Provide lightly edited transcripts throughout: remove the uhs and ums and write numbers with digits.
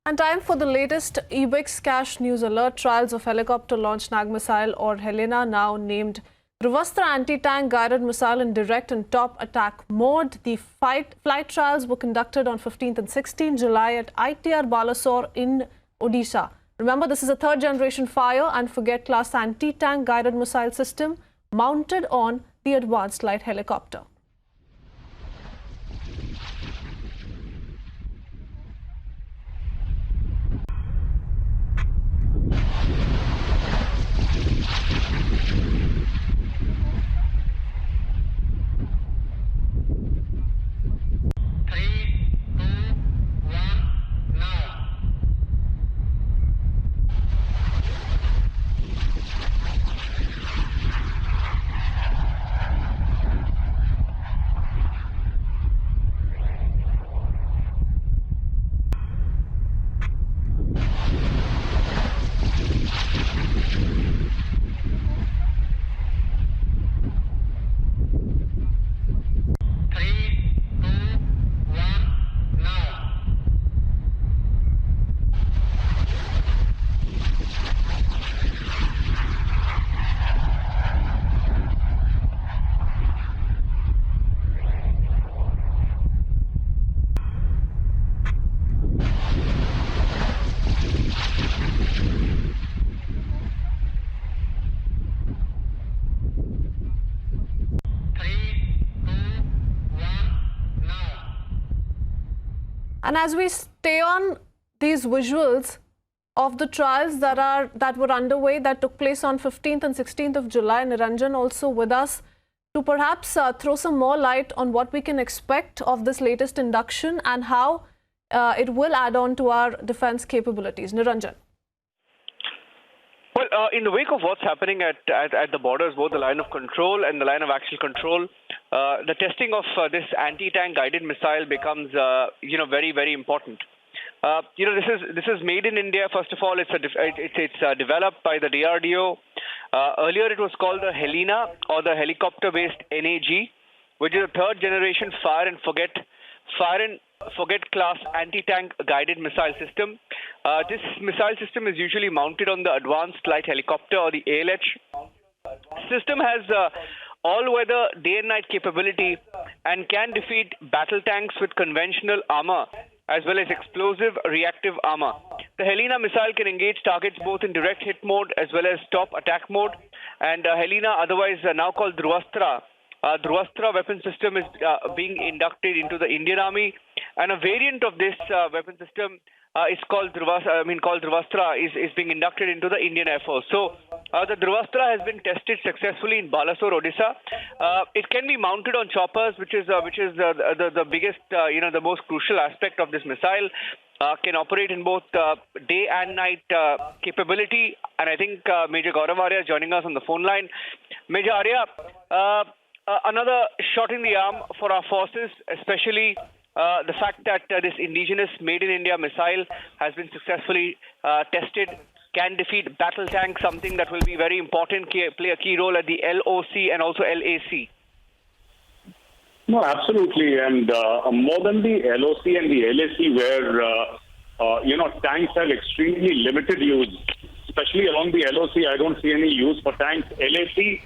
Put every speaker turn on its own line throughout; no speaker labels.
And time for the latest EBIX Cash News Alert. Trials of helicopter-launched NAG missile or Helena, now named Dhruvastra anti-tank guided missile in direct and top attack mode. The flight trials were conducted on 15th and 16th July at ITR Balasore in Odisha. Remember, this is a third-generation fire and forget class anti-tank guided missile system mounted on the advanced light helicopter. And as we stay on these visuals of the trials that were underway, that took place on 15th and 16th of July, Niranjan also with us to perhaps throw some more light on what we can expect of this latest induction and how it will add on to our defense capabilities. Niranjan.
Well, in the wake of what's happening at the borders, both the line of control and the line of actual control, the testing of this anti-tank guided missile becomes, very, very important. This is made in India. First of all, it's developed by the DRDO. Earlier, it was called the Helena, or the helicopter-based NAG, which is a third-generation fire and forget class anti-tank guided missile system. This missile system is usually mounted on the advanced light helicopter, or the ALH. System has all-weather day and night capability and can defeat battle tanks with conventional armor as well as explosive reactive armor. The Helena missile can engage targets both in direct hit mode as well as top attack mode. And Helena, otherwise now called Dhruvastra, Dhruvastra weapon system is being inducted into the Indian Army, and a variant of this weapon system is called Dhruvastra is being inducted into the Indian Air Force. So the Dhruvastra has been tested successfully in Balasore, Odisha. It can be mounted on choppers, which is the biggest, the most crucial aspect of this missile. Can operate in both day and night capability. And I think Major Gaurav Arya is joining us on the phone line. Major Arya, another shot in the arm for our forces, especially the fact that this indigenous made-in-India missile has been successfully tested, can defeat battle tanks, something that will be very important, play a key role at the LOC and also LAC.
No, absolutely. And more than the LOC and the LAC, where, tanks have extremely limited use, especially along the LOC, I don't see any use for tanks. LAC,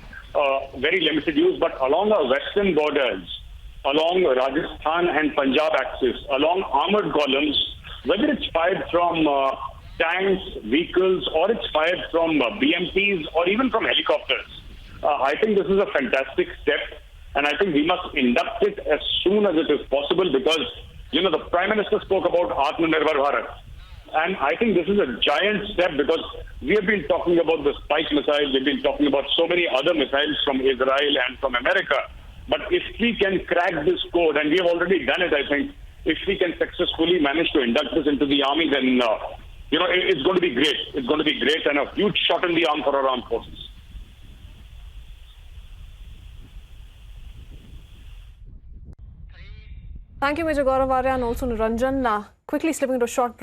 very limited use, but along our western borders, along Rajasthan and Punjab axis, along armored columns, whether it's fired from tanks, vehicles, or it's fired from BMPs or even from helicopters, I think this is a fantastic step. And I think we must induct it as soon as it is possible because, the Prime Minister spoke about Atmanirbhar Bharat. And I think this is a giant step because we have been talking about the Spike missiles, we've been talking about so many other missiles from Israel and from America. But if we can crack this code, and we have already done it, I think, if we can successfully manage to induct this into the army, then, it's going to be great. It's going to be great and a huge shot in the arm for our armed forces.
Thank you, Major Gaurav Arya, and also Niranjan. Quickly slipping into a short break.